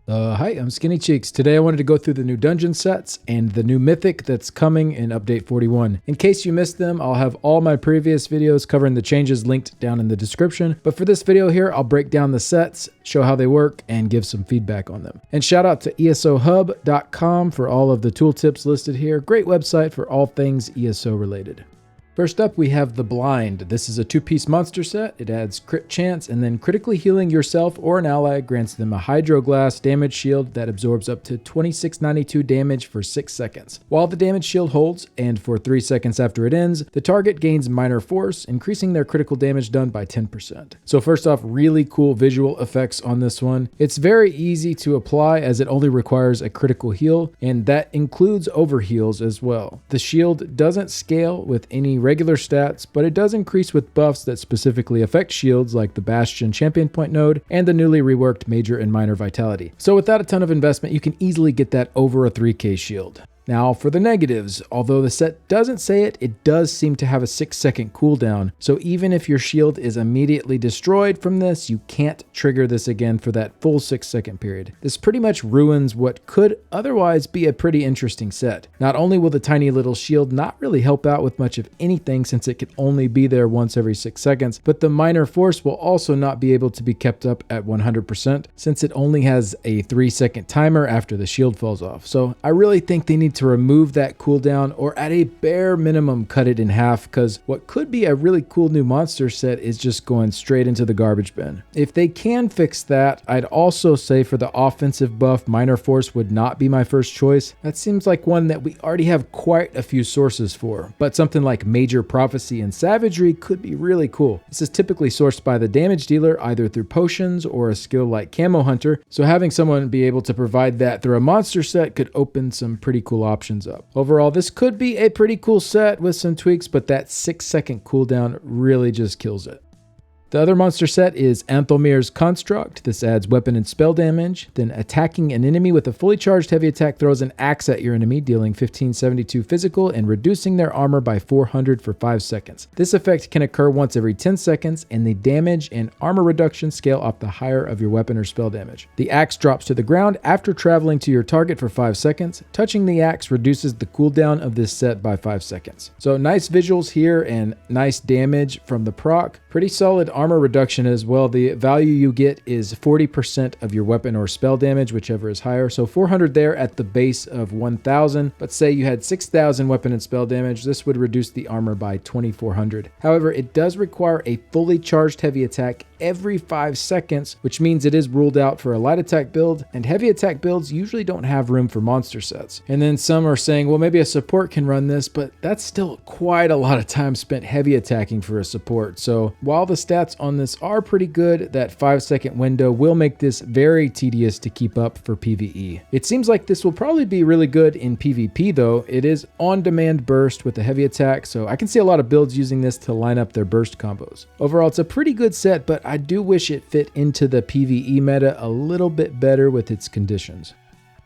Hi, I'm Skinny Cheeks. Today I wanted to go through the new dungeon sets and the new Mythic that's coming in Update 41. In case you missed them, I'll have all my previous videos covering the changes linked down in the description. But for this video here, I'll break down the sets, show how they work, and give some feedback on them. And shout out to ESOhub.com for all of the tooltips listed here. Great website for all things ESO related. First up, we have the Blind. This is a 2-piece monster set. It adds crit chance, and then critically healing yourself or an ally grants them a Hydro Glass damage shield that absorbs up to 2692 damage for 6 seconds. While the damage shield holds, and for 3 seconds after it ends, the target gains minor force, increasing their critical damage done by 10%. So first off, really cool visual effects on this one. It's very easy to apply as it only requires a critical heal, and that includes overheals as well. The shield doesn't scale with any regular stats, but it does increase with buffs that specifically affect shields like the Bastion Champion Point node and the newly reworked Major and Minor Vitality. So without a ton of investment, you can easily get that over a 3k shield. Now for the negatives, although the set doesn't say it, it does seem to have a 6-second cooldown. So even if your shield is immediately destroyed from this, you can't trigger this again for that full 6-second period. This pretty much ruins what could otherwise be a pretty interesting set. Not only will the tiny little shield not really help out with much of anything since it can only be there once every 6 seconds, but the minor force will also not be able to be kept up at 100% since it only has a 3-second timer after the shield falls off. So I really think they need to remove that cooldown, or at a bare minimum cut it in half, because what could be a really cool new monster set is just going straight into the garbage bin. If they can fix that, I'd also say for the offensive buff, minor force would not be my first choice. That seems like one that we already have quite a few sources for, but something like Major Prophecy and Savagery could be really cool. This is typically sourced by the damage dealer either through potions or a skill like Camo Hunter, so having someone be able to provide that through a monster set could open some pretty cool options up. Overall, this could be a pretty cool set with some tweaks, but that 6-second cooldown really just kills it. The other monster set is Anthelmir's Construct. This adds weapon and spell damage. Then attacking an enemy with a fully charged heavy attack throws an axe at your enemy, dealing 1572 physical and reducing their armor by 400 for 5 seconds. This effect can occur once every 10 seconds, and the damage and armor reduction scale off the higher of your weapon or spell damage. The axe drops to the ground after traveling to your target for 5 seconds. Touching the axe reduces the cooldown of this set by 5 seconds. So nice visuals here and nice damage from the proc. Pretty solid armor reduction as well. The value you get is 40% of your weapon or spell damage, whichever is higher. So 400 there at the base of 1000, but say you had 6000 weapon and spell damage, this would reduce the armor by 2400. However, it does require a fully charged heavy attack every 5 seconds, which means it is ruled out for a light attack build, and heavy attack builds usually don't have room for monster sets. And then some are saying, well, maybe a support can run this, but that's still quite a lot of time spent heavy attacking for a support. So while the stats on this are pretty good, that 5-second window will make this very tedious to keep up for PvE. It seems like this will probably be really good in PvP though. It is on-demand burst with a heavy attack, so I can see a lot of builds using this to line up their burst combos. Overall, it's a pretty good set, but I do wish it fit into the PvE meta a little bit better with its conditions.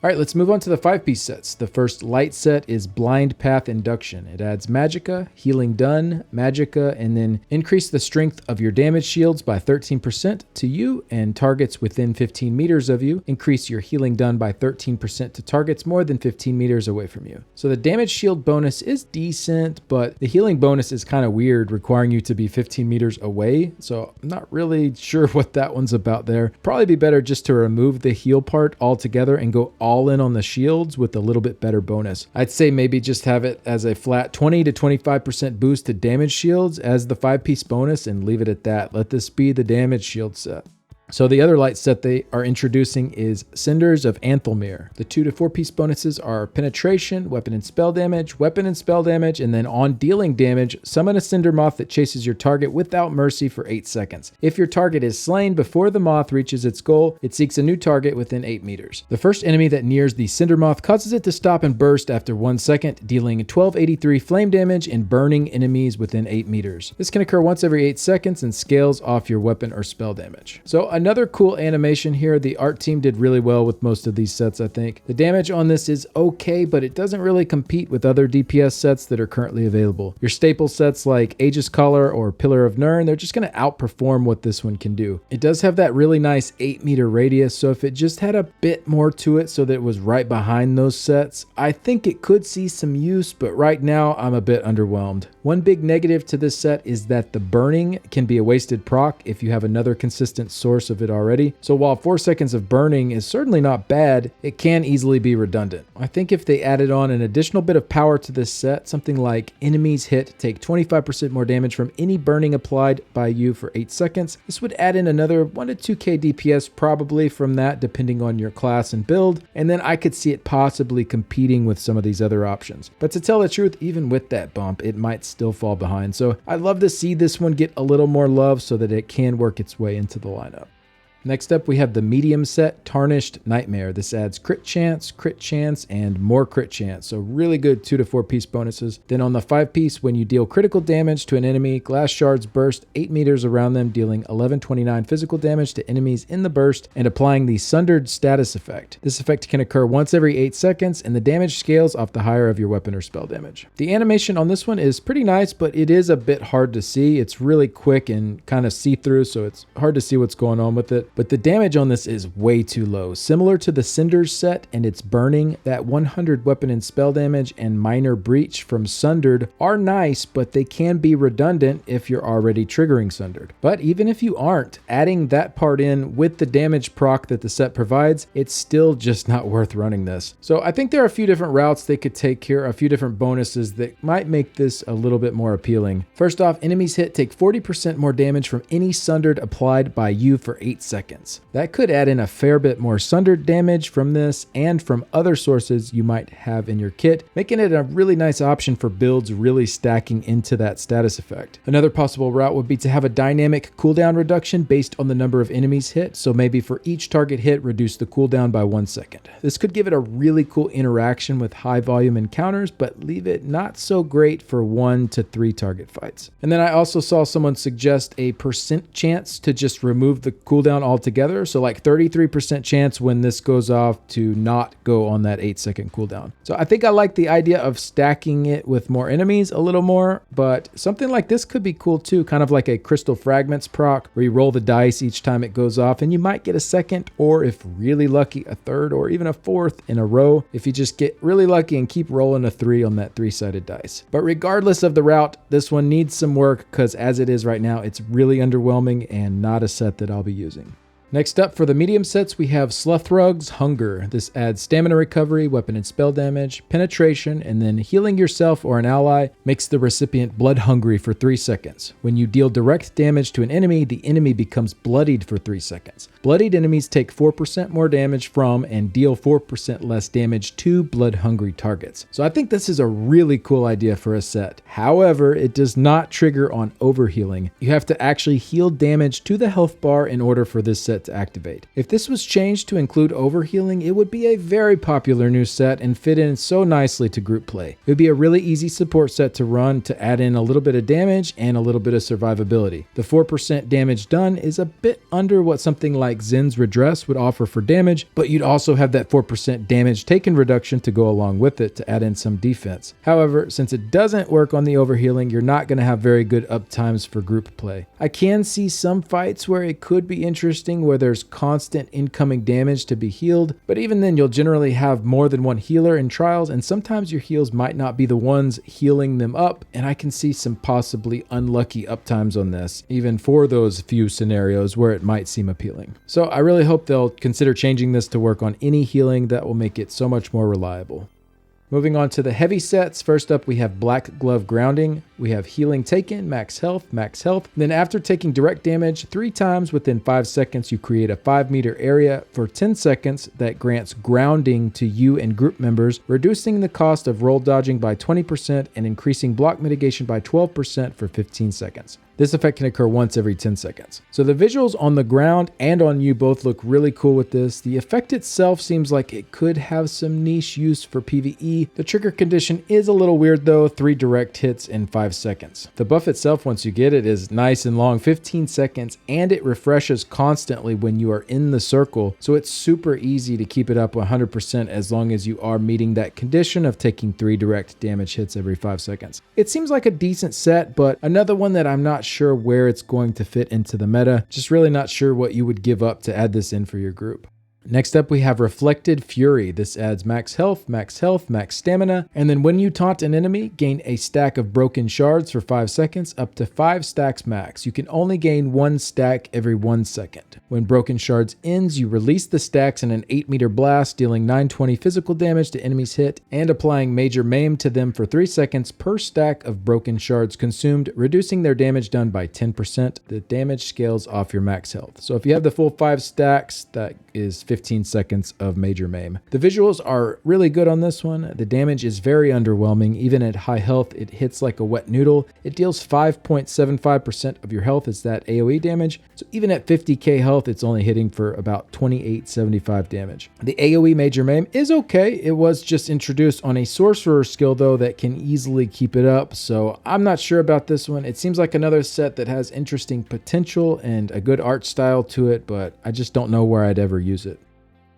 All right, let's move on to the 5-piece sets. The first light set is Blind Path Induction. It adds Magicka, Healing Done, Magicka, and then increase the strength of your damage shields by 13% to you and targets within 15 meters of you. Increase your Healing Done by 13% to targets more than 15 meters away from you. So the damage shield bonus is decent, but the healing bonus is kind of weird, requiring you to be 15 meters away. So I'm not really sure what that one's about there. Probably be better just to remove the heal part altogether and go all in on the shields with a little bit better bonus. I'd say maybe just have it as a flat 20 to 25% boost to damage shields as the 5-piece bonus and leave it at that. Let this be the damage shield set. So the other light set they are introducing is Cinders of Anthelmir. The 2 to 4-piece bonuses are penetration, weapon and spell damage, and then on dealing damage, summon a cinder moth that chases your target without mercy for 8 seconds. If your target is slain before the moth reaches its goal, it seeks a new target within 8 meters. The first enemy that nears the cinder moth causes it to stop and burst after 1 second, dealing 1283 flame damage and burning enemies within 8 meters. This can occur once every 8 seconds and scales off your weapon or spell damage. So another cool animation here. The art team did really well with most of these sets, I think. The damage on this is okay, but it doesn't really compete with other DPS sets that are currently available. Your staple sets like Aegis Collar or Pillar of Nirn, they're just going to outperform what this one can do. It does have that really nice 8-meter radius, so if it just had a bit more to it so that it was right behind those sets, I think it could see some use, but right now I'm a bit underwhelmed. One big negative to this set is that the burning can be a wasted proc if you have another consistent source of it already. So while 4 seconds of burning is certainly not bad, it can easily be redundant. I think if they added on an additional bit of power to this set, something like enemies hit take 25% more damage from any burning applied by you for 8 seconds, this would add in another 1 to 2k DPS probably from that depending on your class and build, and then I could see it possibly competing with some of these other options. But to tell the truth, even with that bump, it might still fall behind. So I'd love to see this one get a little more love so that it can work its way into the lineup. Next up, we have the medium set, Tarnished Nightmare. This adds crit chance, and more crit chance. So really good 2 to 4 piece bonuses. Then on the 5 piece, when you deal critical damage to an enemy, glass shards burst 8 meters around them, dealing 1129 physical damage to enemies in the burst and applying the Sundered status effect. This effect can occur once every 8 seconds and the damage scales off the higher of your weapon or spell damage. The animation on this one is pretty nice, but it is a bit hard to see. It's really quick and kind of see-through, so it's hard to see what's going on with it. But the damage on this is way too low. Similar to the Cinders set and its burning, that 100 weapon and spell damage and minor breach from Sundered are nice, but they can be redundant if you're already triggering Sundered. But even if you aren't, adding that part in with the damage proc that the set provides, it's still just not worth running this. So I think there are a few different routes they could take here, a few different bonuses that might make this a little bit more appealing. First off, enemies hit take 40% more damage from any Sundered applied by you for 8 seconds. That could add in a fair bit more Sundered damage from this and from other sources you might have in your kit, making it a really nice option for builds really stacking into that status effect. Another possible route would be to have a dynamic cooldown reduction based on the number of enemies hit, so maybe for each target hit, reduce the cooldown by 1 second. This could give it a really cool interaction with high volume encounters, but leave it not so great for 1 to 3 target fights. And then I also saw someone suggest a % chance to just remove the cooldown altogether, so like 33% chance when this goes off to not go on that 8-second cooldown. So I think I like the idea of stacking it with more enemies a little more, but something like this could be cool too, kind of like a Crystal Fragments proc where you roll the dice each time it goes off and you might get a second, or if really lucky, a third or even a fourth in a row if you just get really lucky and keep rolling a 3 on that 3-sided dice. But regardless of the route, this one needs some work because as it is right now, it's really underwhelming and not a set that I'll be using. Next up for the medium sets, we have Sluthrug's Hunger. This adds stamina recovery, weapon and spell damage, penetration, and then healing yourself or an ally makes the recipient blood hungry for 3 seconds. When you deal direct damage to an enemy, the enemy becomes bloodied for 3 seconds. Bloodied enemies take 4% more damage from and deal 4% less damage to blood hungry targets. So I think this is a really cool idea for a set. However, it does not trigger on overhealing. You have to actually heal damage to the health bar in order for this set to activate. If this was changed to include overhealing, it would be a very popular new set and fit in so nicely to group play. It would be a really easy support set to run to add in a little bit of damage and a little bit of survivability. The 4% damage done is a bit under what something like Zin's Redress would offer for damage, but you'd also have that 4% damage taken reduction to go along with it to add in some defense. However, since it doesn't work on the overhealing, you're not going to have very good uptimes for group play. I can see some fights where it could be interesting where there's constant incoming damage to be healed, but even then you'll generally have more than one healer in trials, and sometimes your heals might not be the ones healing them up, and I can see some possibly unlucky uptimes on this, even for those few scenarios where it might seem appealing. So I really hope they'll consider changing this to work on any healing. That will make it so much more reliable. Moving on to the heavy sets, first up we have Black Glove Grounding. We have Healing Taken, max health. Then after taking direct damage 3 times within 5 seconds, you create a 5-meter area for 10 seconds that grants grounding to you and group members, reducing the cost of roll dodging by 20% and increasing block mitigation by 12% for 15 seconds. This effect can occur once every 10 seconds. So the visuals on the ground and on you both look really cool with this. The effect itself seems like it could have some niche use for PvE. The trigger condition is a little weird though, 3 direct hits in 5 5 seconds. The buff itself, once you get it, is nice and long, 15 seconds, and it refreshes constantly when you are in the circle, so it's super easy to keep it up 100% as long as you are meeting that condition of taking 3 direct damage hits every 5 seconds. It seems like a decent set, but another one that I'm not sure where it's going to fit into the meta. Just really not sure what you would give up to add this in for your group. Next up, we have Reflected Fury. This adds max health, max stamina, and then when you taunt an enemy, gain a stack of broken shards for 5 seconds, up to 5 stacks max. You can only gain 1 stack every 1 second. When broken shards ends, you release the stacks in an 8-meter blast, dealing 920 physical damage to enemies hit, and applying major maim to them for 3 seconds per stack of broken shards consumed, reducing their damage done by 10%. The damage scales off your max health. So if you have the full 5 stacks, that is 15 seconds of major maim. The visuals are really good on this one. The damage is very underwhelming. Even at high health, it hits like a wet noodle. It deals 5.75% of your health as that AoE damage. So even at 50k health, it's only hitting for about 2875 damage. The AoE major maim is okay. It was just introduced on a sorcerer skill though that can easily keep it up. So I'm not sure about this one. It seems like another set that has interesting potential and a good art style to it, but I just don't know where I'd ever use it.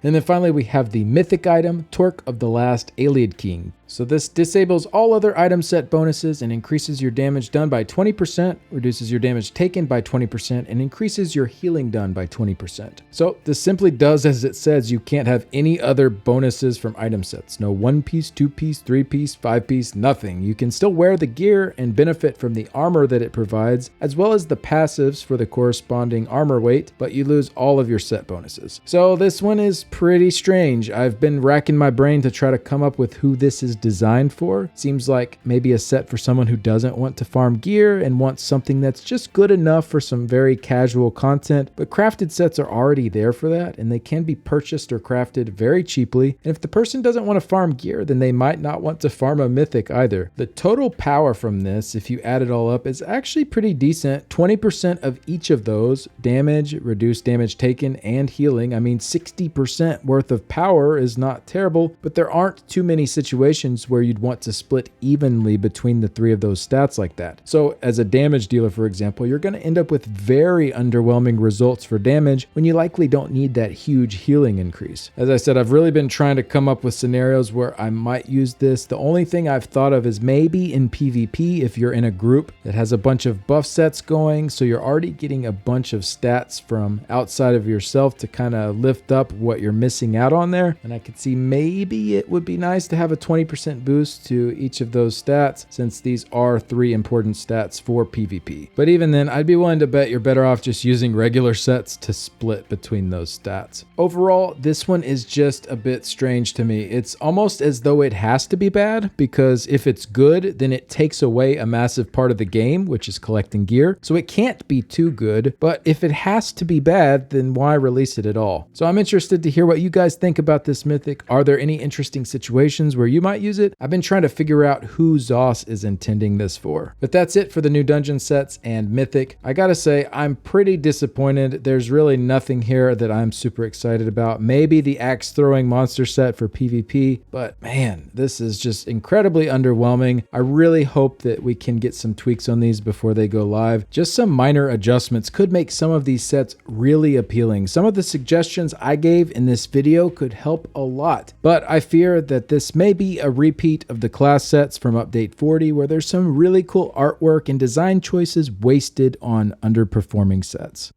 And then finally we have the Mythic item, Torc of the Last Ayleid King. So this disables all other item set bonuses and increases your damage done by 20%, reduces your damage taken by 20%, and increases your healing done by 20%. So this simply does as it says. You can't have any other bonuses from item sets. No 1-piece, 2-piece, 3-piece, 5-piece, nothing. You can still wear the gear and benefit from the armor that it provides, as well as the passives for the corresponding armor weight, but you lose all of your set bonuses. So this one is pretty strange. I've been racking my brain to try to come up with who this is designed for. Seems like maybe a set for someone who doesn't want to farm gear and wants something that's just good enough for some very casual content, but crafted sets are already there for that, and they can be purchased or crafted very cheaply. And if the person doesn't want to farm gear, then they might not want to farm a mythic either. The total power from this, if you add it all up, is actually pretty decent. 20% of each of those, damage, reduced damage taken, and healing. I mean, 60% worth of power is not terrible, but there aren't too many situations where you'd want to split evenly between the 3 of those stats like that. So as a damage dealer, for example, you're going to end up with very underwhelming results for damage when you likely don't need that huge healing increase. As I said, I've really been trying to come up with scenarios where I might use this. The only thing I've thought of is maybe in PvP if you're in a group that has a bunch of buff sets going, so you're already getting a bunch of stats from outside of yourself to kind of lift up what you're missing out on there. And I could see maybe it would be nice to have a 20% boost to each of those stats, since these are 3 important stats for PvP. But even then, I'd be willing to bet you're better off just using regular sets to split between those stats. Overall, this one is just a bit strange to me. It's almost as though it has to be bad, because if it's good, then it takes away a massive part of the game, which is collecting gear. So it can't be too good, but if it has to be bad, then why release it at all? So I'm interested to hear what you guys think about this mythic. Are there any interesting situations where you might use it? I've been trying to figure out who Zoss is intending this for. But that's it for the new dungeon sets and mythic. I gotta say, I'm pretty disappointed. There's really nothing here that I'm super excited about. Maybe the axe throwing monster set for PvP, but man, this is just incredibly underwhelming. I really hope that we can get some tweaks on these before they go live. Just some minor adjustments could make some of these sets really appealing. Some of the suggestions I gave in this video could help a lot, but I fear that this may be a repeat of the class sets from update 40, where there's some really cool artwork and design choices wasted on underperforming sets.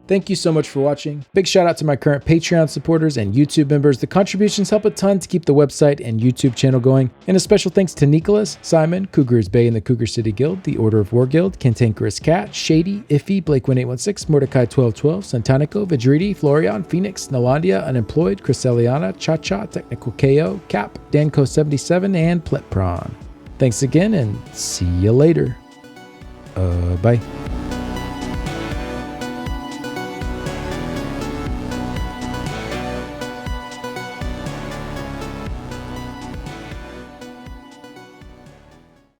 Thank you so much for watching. Big shout out to my current Patreon supporters and YouTube members. The contributions help a ton to keep the website and YouTube channel going. And a special thanks to Nicholas, Simon, Cougars Bay and the Cougar City Guild, the Order of War Guild, Cantankerous Cat, Shady, Iffy, Blake1816, Mordecai 1212, Santanico, Vidridi, Florian, Phoenix, Nalandia, Unemployed, Chryseliana, Cha-Cha, Technical KO, Cap, Danco77, and Pletpron. Thanks again and see you later. Bye.